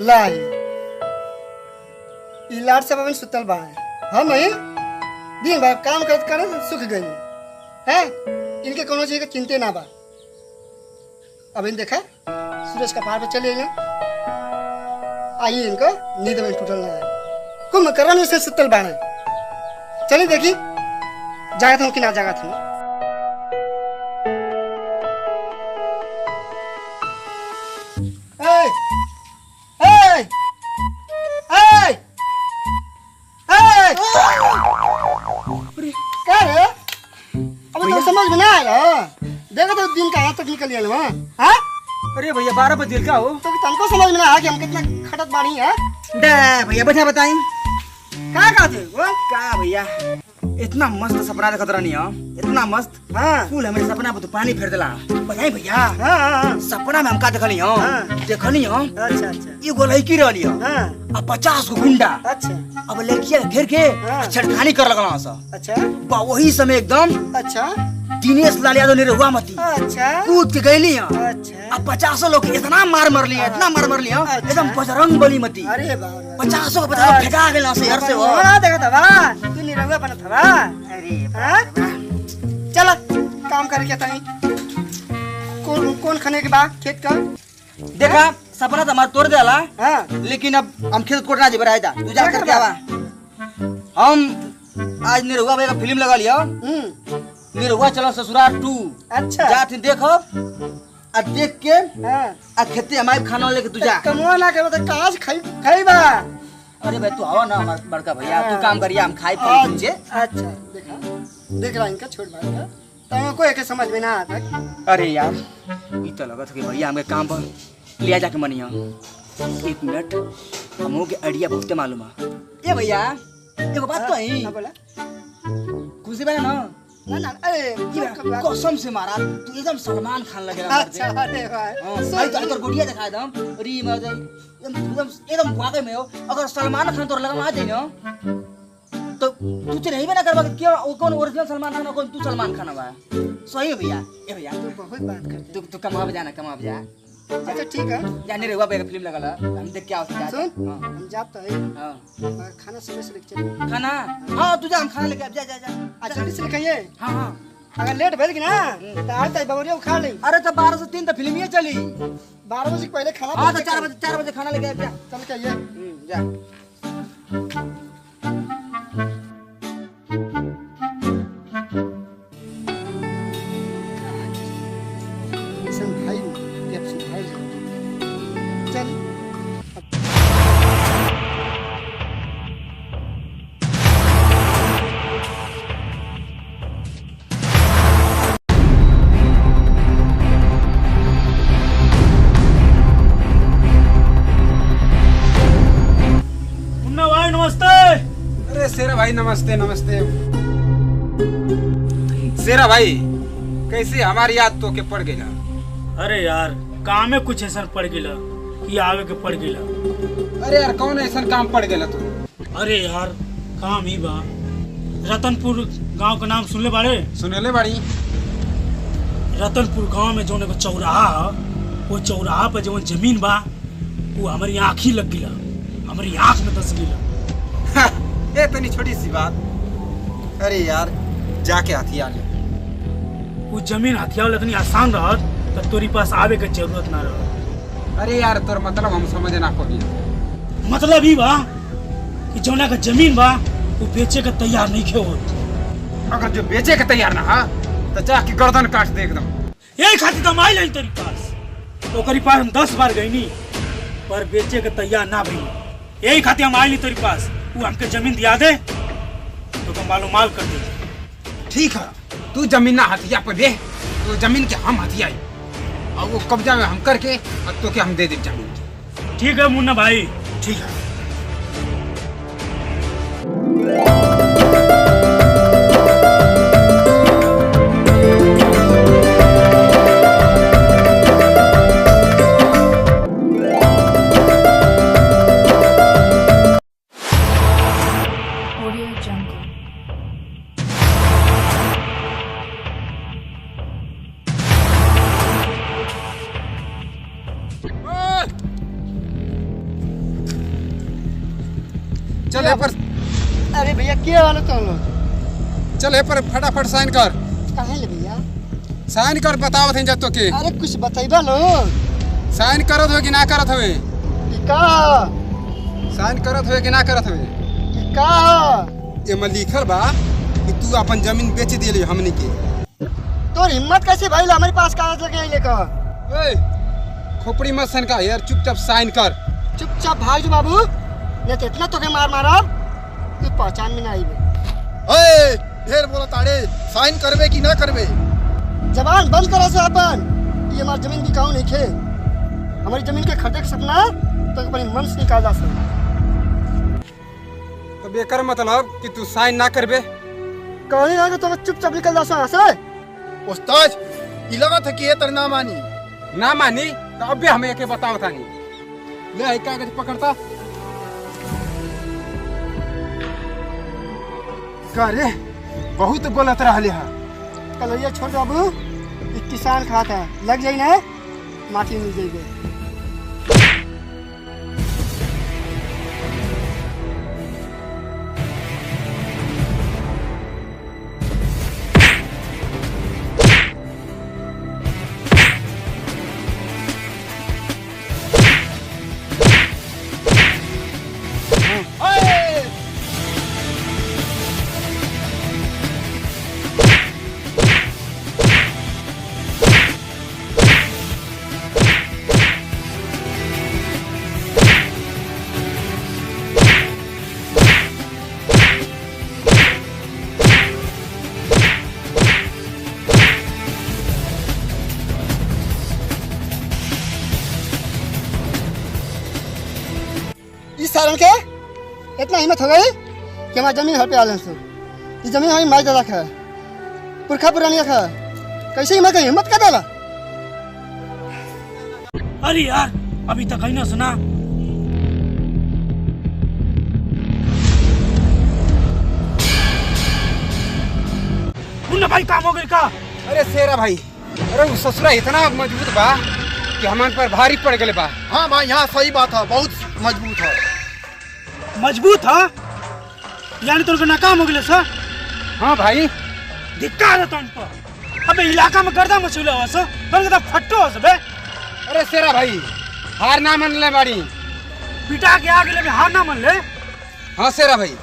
लाई ई लाड सब अपन सुतल बा हम नहीं दिन भर काम करत करत सुख गई है। इनके कोनो चीज के चिंते ना बा। अब इन देखा सूरज का पार पे चले गए आई इनको नींद में टूटल ना है कुम करन से सुतल बाणे। चलिए देखी जागत हूँ कि ना जागत हूँ। क्या है अब तो समझ में ना आएगा। देखो तो दिन का यहाँ तक निकल गया वहाँ। हाँ अरे भैया 12 बजे का हो तो तुमको समझ में ना आया कि हम कितना खटत बाड़ी है। भैया बैठा बताई क्या कहते वो का भैया इतना मस्त सपना देखत रहनी हो इतना मस्त। हाँ फूल हमारे सपना पे तो पानी फेर देला बताई भैया। हाँ सपना में हम का देखली हो देखली हो अच्छा अच्छा एगो लड़की रहली हो हाँ अब 50 गो गुंडा अच्छा अब लड़किया घेर के छेड़खानी कर लगला सा। अच्छा बा वही समय एकदम अच्छा दिनेश लाल यादव ने रुआ मती अच्छा कूद के गईली हो अच्छा अब 50 लोग इतना मार मरली इतना मार मरली हो एकदम बजरंग बली मती अरे बाप 50 को पता फेंका गेला से यार से वो ना देखा था बा तू निरहुआ बनत था बा। अरे हाँ? चल काम करके ताई कौन खाने के बाद खेत का देखा सपना तो हमारा तोड़ देला हाँ लेकिन अब हम खेत कोट ना जी बराई जा तू जा करके आवा। हम आज निरहुआ भाई का फिल्म लगा लिया निरहुआ चलो ससुराल 2 अच्छा जा थी देखो आ देख के हाँ आ खेते हमारे खाना लेके तू जा कमवा ना करो तो काज खाई बा। अरे भाई तू आवा ना हमारा बड़का भैया तू काम करिया हम खाई पी तुझे। अच्छा देखा देख रहा इनका छोट भाई का तुमको एक समझ में ना आता। अरे यार ई तो लगत कि भैया हमें काम पर लिया जाके मनिया 1 मिनट हमो के आइडिया बहुते मालूम है। ए भैया एगो बात तो है ना बोला खुशी बना ना ना अरे कसम से मारा तू एकदम सलमान खान लगेगा। अच्छा अरे भाई भाई तो इधर गुड़िया दिखा दम अरे मर जाई एकदम वाकई में हो अगर सलमान खान तोर लगा आ जाई ना तो तू तो नहीं बना करवा क्यों वो कौन ओरिजिनल सलमान खान कौन तू सलमान खान बा सही है भैया। ए भैया तू बहुत बात करते तू कमा जा अच्छा ठीक है जाने रे बाबा फिल्म लगला हम देख क्या होता है। सुन हम जाते हैं हां खाना समय से लेके चल खाना हां तू जा हम खाना लेके जा जा जा आज जल्दी से खाइए। हां हां अगर लेट भेल कि ना तो आता है बबरिया खा ले। अरे तो 12 से 3 तो फिल्म ही चली 12 बजे पहले खाना हां तो 4 बजे खाना लेके जा चल के आइए जा। सन भाई ये सुधार चल शेरा भाई नमस्ते नमस्ते। शेरा भाई कैसे हमारी याद तो के पड़ गई। अरे यार काम में कुछ ऐसा पड़ गया कि आगे के पड़ गया। अरे यार कौन ऐसा काम पड़ गया तू। अरे यार काम ही बा रतनपुर गांव का नाम सुनले बारे सुनले बाड़ी। रतनपुर गांव में जो चौराहा वो चौराहा पे जो जमीन बा वो हमारी आँख ही लग गया हमारी आँख में दस गया। ये इतनी छोटी सी बात। अरे यार जाके हथियार ले वो जमीन हथियार इतनी आसान रहत तो तोरी पास आवे के जरूरत ना रह। अरे यार तोर मतलब हम समझ ना पाई। मतलब ही बा कि जौना का जमीन बा वो बेचे के तैयार नहीं खे हो। अगर जो बेचे के तैयार ना हा तो जाके गर्दन काट दे एकदम। यही खातिर तो माई नहीं तेरी पास तो करी पास हम 10 बार गई नहीं पर बेचे के तैयार ना भई। यही खातिर हम आई नहीं तेरी पास वो हमके जमीन दिया दे तो मालूम माल कर दे। ठीक है तू जमीन ना हथिया पर दे तो जमीन के हम हथियाई और वो कब्जा में हम करके और तो क्या हम दे दे जमीन। ठीक है मुन्ना भाई ठीक है। चल ये पर अरे भैया क्या वाला तुम लोग? चल ये पर फटाफट साइन कर। कहाँ ले भैया? साइन कर बताओ थे जब तो के अरे कुछ बताइबा लो। साइन करत हो कि ना करत हवे? कि का? साइन करत हवे कि ना करत हवे? कि का? ये में लिखल बा कि तू अपन जमीन बेच दिले हमनी के। तोर हिम्मत कैसे भाई हमारे पास कागज लगे आई लेकर? ओए खोपड़ी मत सनका यार, चुपचाप साइन कर। चुपचाप भाग जो बाबू, नहीं तो इतना तो के मार मारा तू पहचान में ना आई बे। ओए ढेर बोला ताड़े, साइन करबे कि ना करबे? जबान बंद करा से अपन। ये हमारी जमीन की काऊ नहीं खे। हमारी जमीन के खरीदे के सपना तो अपने मन से निकाल जा सके। तो बेकर मतलब कि तू साइन ना करबे? कहीं आगे तो चुपचाप निकल जा यहाँ से। उस्ताद ई लगत है कि ये तर ना मानी। ना मानी तो अब भी हमें एक बताओ थानी। ले एक कागज पकड़ता। करे बहुत गलत रहले है। कलैया छोड़ दो बाबू, एक किसान खाता है, लग जाई ना माटी मिल जाएगी। इस सारण के इतना हिम्मत हो गई कि हमारी जमीन घर पे आलन से। ये जमीन हमारी माई दादा का है, पुरखा पुरानिया का है। कैसे हिम्मत का हिम्मत कर डाला? अरे यार अभी तक ही ना सुना। मुन्ना भाई काम हो गई का? अरे शेरा भाई, अरे वो ससुरा इतना मजबूत बा कि हमारे पर भारी पड़ गए बा। हाँ भाई यहाँ सही बात है, बहुत मजबूत है। मजबूत है यानी तो नाकाम हो गए सर। हाँ भाई धिक्कार है तुम पर। अबे इलाका में गर्दा मचूला हुआ सर, बन के फट्टो हो सबे। अरे शेरा भाई हार ना मान ले बाड़ी। पिटा के आगे ले हार ना मान ले। हाँ शेरा भाई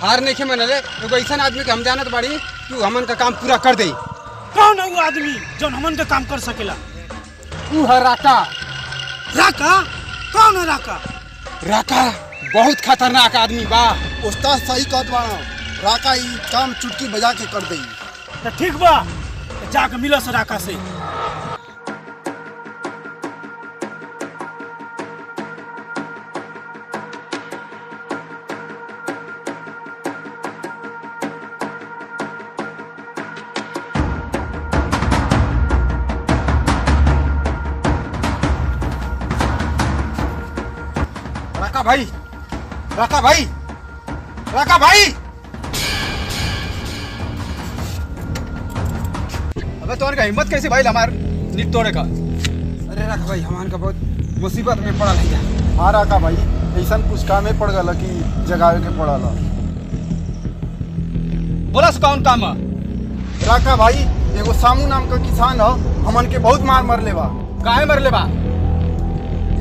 हार नहीं के मन ले। एगो ऐसा आदमी के हम जानत बाड़ी तू हमन का काम पूरा कर दे। कौन है वो आदमी जो हमन का काम कर सकेला? तू है राका। राका? कौन है राका? राका बहुत खतरनाक आदमी बा। उस्ताद सही कहत बाड़ा, राका ई काम चुटकी बजा के कर देई। तो ठीक बा, तो जाके मिलो से राका से। राका भाई, राका भाई, राका भाई। अबे तो उनका हिम्मत कैसे भाई हमार निट तोड़े का? अरे राका भाई हमान का बहुत मुसीबत में पड़ा है। हाँ राका भाई ऐसा कुछ काम में पड़ गल कि जगावे के पड़ल। बोला से कौन काम है? राका भाई एगो सामू नाम का किसान है, हमन के बहुत मार मरले बा। काहे मरले बा?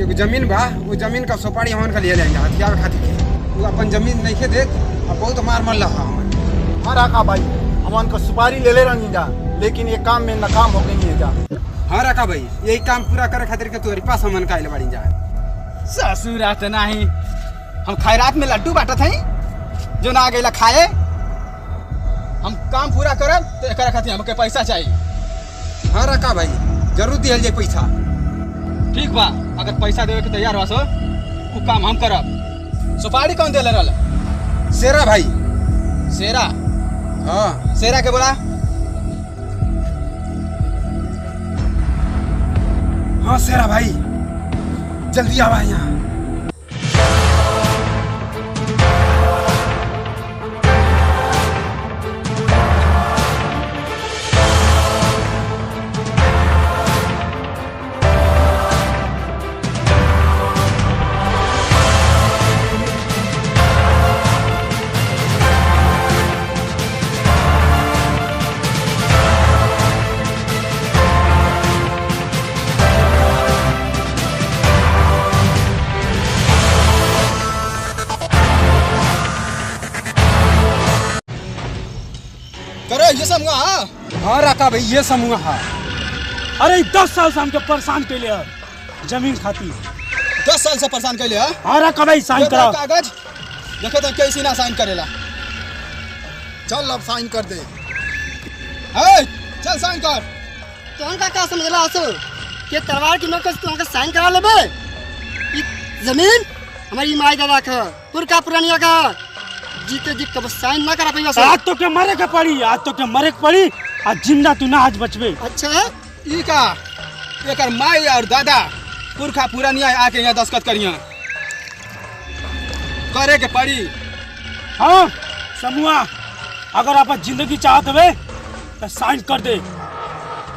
एगो जमीन बा, वो जमीन का सुपारी हमन का ले लेंगे हथियार खातिर के। तू अपन जमीन नहीं के देख और बहुत मार मरला हमन। हाँ राका भाई हमन का सुपारी ले ले रही जा, लेकिन ये काम में नाकाम हो गई है जा। हाँ राका भाई यही काम पूरा करे खातिर के तुम्हारे पास हमन का आइल बाड़ी जा। ससुरा तो नहीं, हम खैरात में लड्डू बांटत हई जो ना गइला खाए। हम काम पूरा करब तो एकरा खातिर हमके पैसा चाहिए। हाँ राका भाई जरूर दिहल जाए पैसा। ठीक बा, अगर पैसा देवे के तैयार हो सो वो काम हम करब। सुपारी कौन देले रहल? शेरा भाई। शेरा? हाँ शेरा के बोला। हाँ शेरा भाई जल्दी आवा यहाँ। ये समूह हाँ रखा भाई ये समूह है। अरे 10 साल से हमके परेशान कैले है जमीन खातिर। 10 साल से परेशान कैले है। हाँ रखा भाई साइन कराओ कागज देखे तो कैसी ना साइन करेला। चल अब साइन कर दे। चल साइन कर। तुमका क्या समझला असो के तलवार की नोक तुमका साइन करा लेबे। ई जमीन हमारी माई दादा का पुरखा पुरानिया का जीते जी कब साइन ना करा पाई। आज तो के मरे के पड़ी, आज तो के मरे के पड़ी। आज जिंदा तू ना आज बचबे। अच्छा ई का एकर माई और दादा पुरखा पुरानिया आके यहाँ दस्तखत करिया करे के पड़ी। हाँ समूह अगर आप जिंदगी चाहते हुए तो साइन कर दे।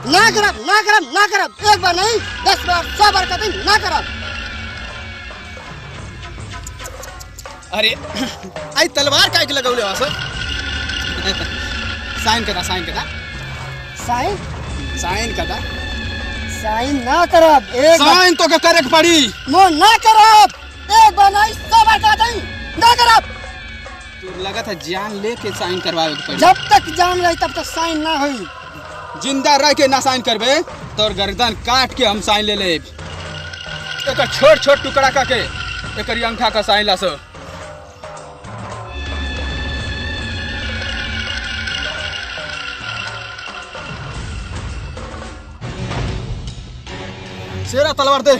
ना करब ना करब ना करब, एक बार नहीं 10 बार 100 बार कहते ना करब। अरे आई तलवार काहे के लगौले हो सर। साइन करा साइन करा साइन साइन करा साइन ना करब। एक साइन तो के करे के पड़ी। मो ना करब, एक बार नहीं 100 बार कहते ना करब। तू लगा था जान लेके साइन करवावे के पड़ी। जब तक जान रही तब तक साइन ना होई। जिंदा रह के ना साइन करबे तो गर्दन काट के हम साइन ले लेब। एक छोट छोट टुकड़ा करके एक अंगूठा का साइन लासो। शेरा तलवार दे।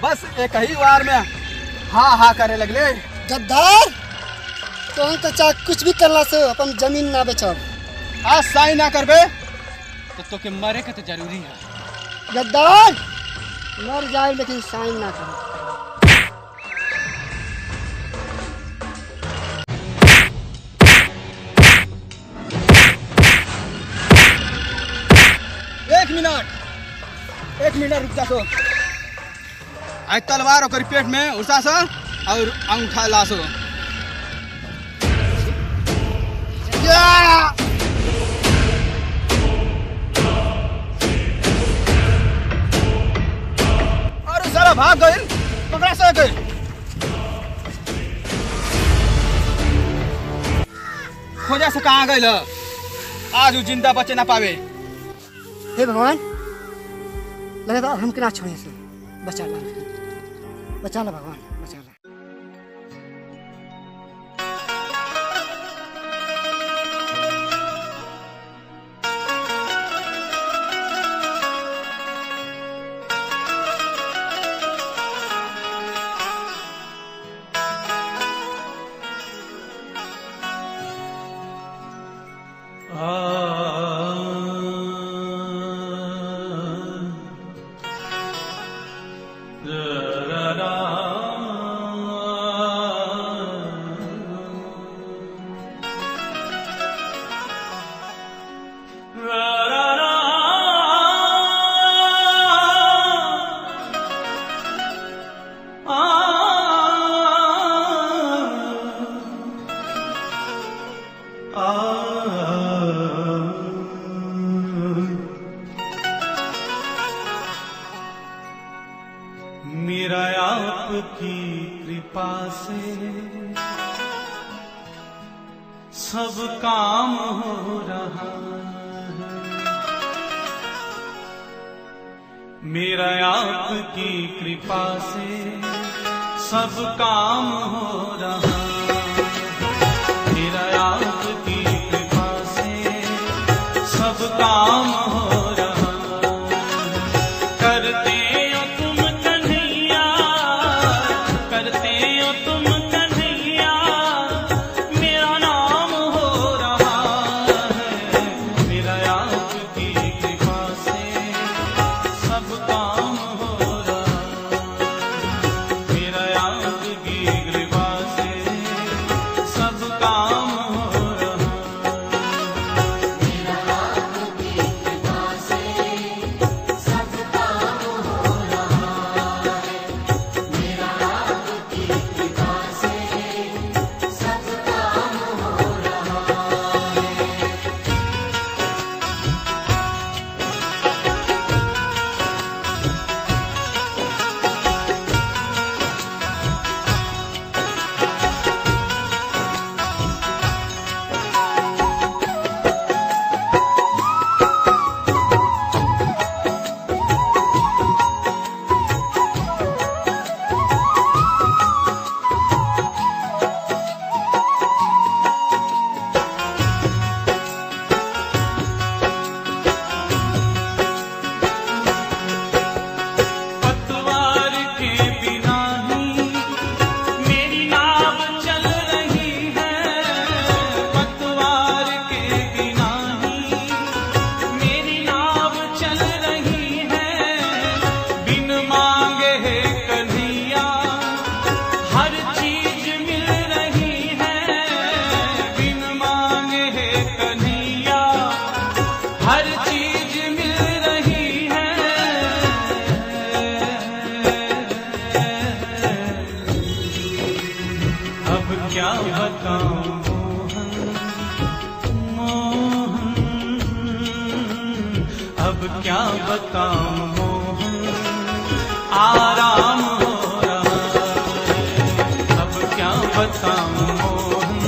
बस एक ही बार में हाँ हाँ करे लगले। गद्दार तुम तो चाहे कुछ भी करला से अपन जमीन ना बेचब। आज साइन ना करबे तो के मरे के तो जरूरी है। गद्दार मर जाए लेकिन साइन ना कर। एक मिनट रुक जा सो। आज तलवार ओकर पेट में उसा सो और अंगूठा लासो। अरे सारा भाग गइल, पकड़ा से गइल। खोजा से कहाँ गइल? आज वो जिंदा बचे ना पावे। हे भगवान लगा था हम ना छोड़े से बचा ला भगवान बचा ला। मेरा आपकी कृपा से सब काम हो रहा है। मेरा आपकी कृपा से सब काम हो रहा है। मेरा आपकी कृपा से सब काम हो रहा है। करते कृपा क्या बताऊं मोहन आराम हो रहा है। अब क्या बताऊं मोहन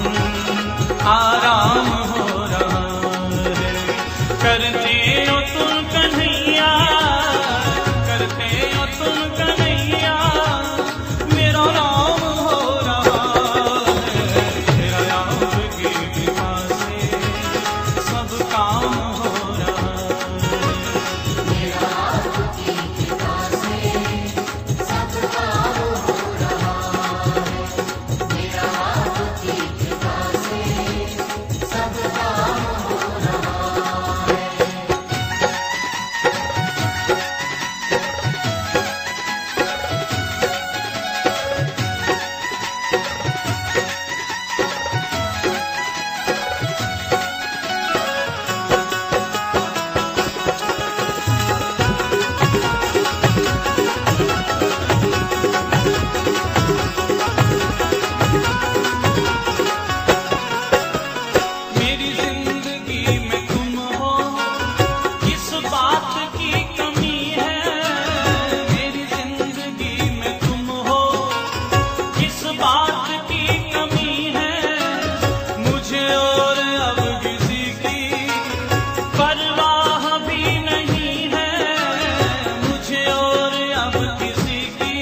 आराम हो रहा है। करते हो तुम कन्हैया, करते हो तुम कन्हैया, मेरा राम हो रहा है। मेरा राम की कृपा से सब काम हो रहा है। मेरा राम की कृपा से सब काम हो रहा है। मेरा राम की कृपा से सब काम हो रहा है। मेरी जिंदगी में तुम हो, किस बात की कमी है। मेरी जिंदगी में तुम हो, किस बात की कमी है। मुझे और अब किसी की परवाह भी नहीं है। मुझे और अब किसी की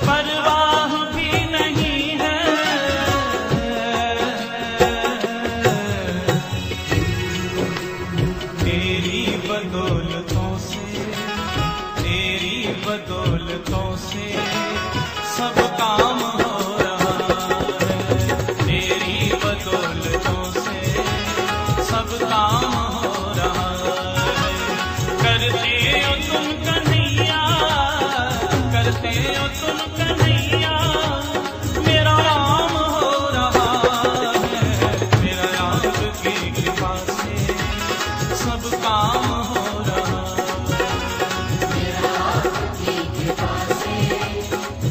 परवाह भी नहीं है। तेरी बदौलतों से, तेरी बदौलतों से सब काम हो रहा है। तेरी बदौलतों से सब काम हो रहा है। करते हो तुम कन्हैया, करते हो तुम कन्हैया, मेरा राम हो रहा है। मेरा राम की कृपा से सब काम हो रहा है। मेरा राम की कृपा से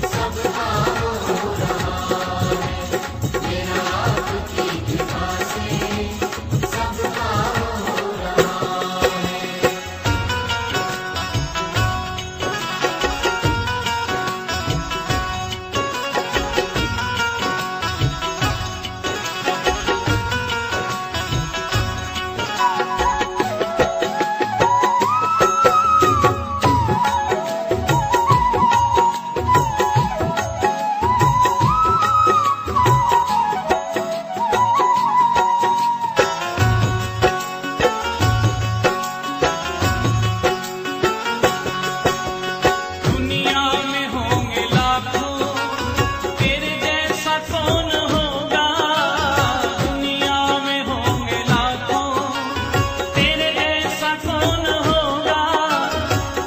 सब काम हो रहा है। मेरा राम की कृपा से सब काम हो रहा है। दुनिया में होंगे लाखों, तेरे जैसा कौन होगा। दुनिया में होंगे लाखों, तेरे जैसा कौन होगा।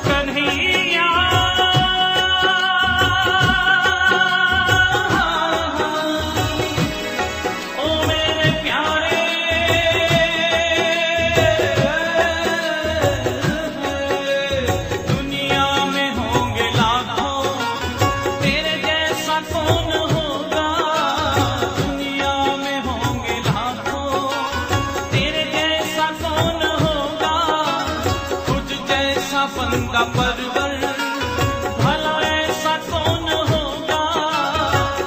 कन्हैया ओ मेरे प्यारे, दुनिया में होंगे लाखों, तेरे जैसा कौन होगा। दुनिया में होंगे लाखों, तेरे जैसा कौन होगा। तुझ जैसा बंदा परवर भला ऐसा कौन होगा।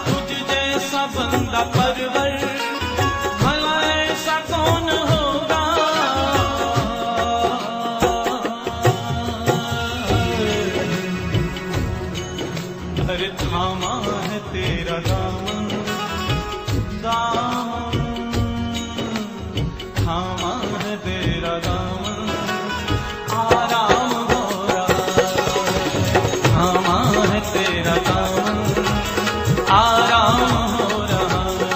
तुझ जैसा बंदा परवर भला ऐसा कौन होगा। अरे थामा है तेरा दामन, दामन थामा है तेरा दामन, आराम हो रहा है। थामा है तेरा दामन, आराम हो रहा है।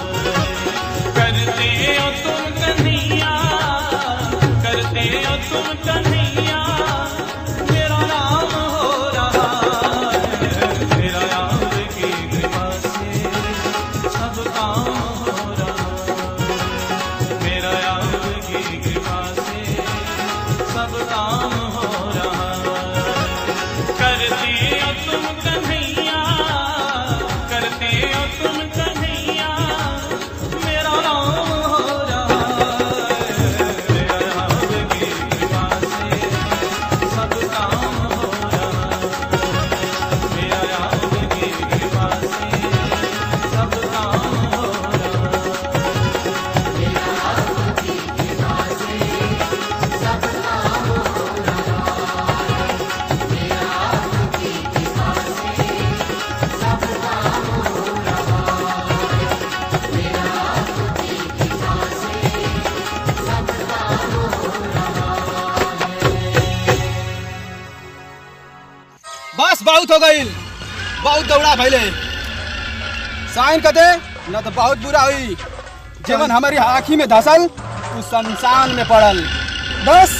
करते हो तुम कन्हैया, करते हो तुम कन्हैया, मेरा राम हो रहा है। मेरा राम की कृपा से सब काम हो रहा है। मेरा राम की कृपा से सब काम हो रहा है। करते हो तुम कन्हैया, करते हो तुम कन्हैया, मेरा राम हो रहा है। मेरा राम की कृपा से बहुत हो गई, बहुत दौड़ा भैले। साइन कर दे न तो बहुत बुरा हुई। जीवन हमारी आँखी में धसल, तू शमशान में पड़ल। बस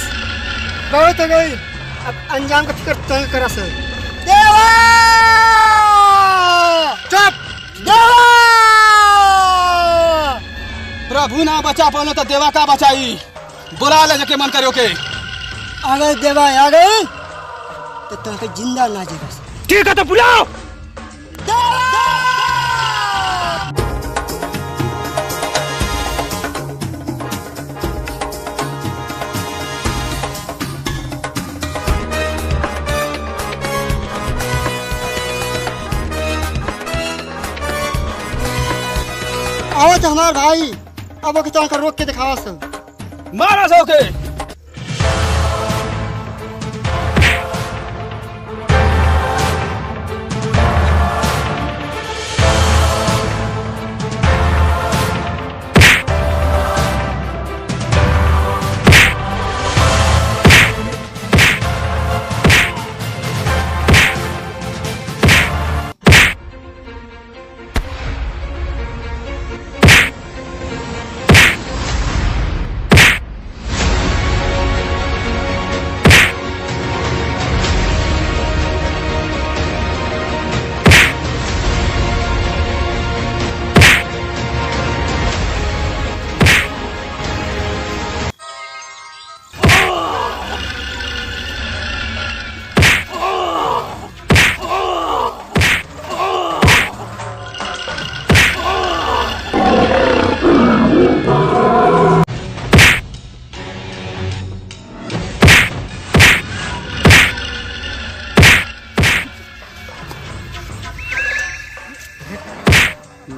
बहुत हो गई, अब अंजाम का फिक्र तंग करा से। देवा! चुप! देवा! प्रभु ना बचा पालो तो देवा का बचाई। बुला ले जाके मन करो के। अगर देवा आ गई तो तुमको जिंदा ना जीवा। ठीक है तो बुलाओ। आओ तो हमारे भाई, अब वो कितना रोक के दिखावा सब। मारा सो के।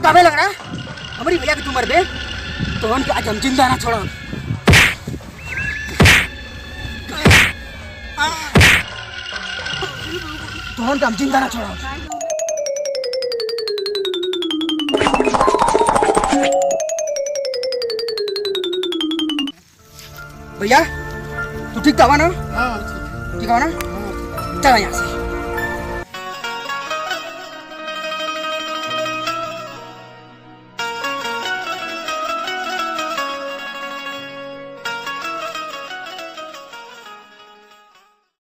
तबे लग रहा हमारी भैया की तुम बे तो उनके आज हम जिंदा ना छोड़ा। तो उनके हम जिंदा ना छोड़ा। भैया तू ठीक था ना? हाँ ठीक है ना? चला यहाँ से।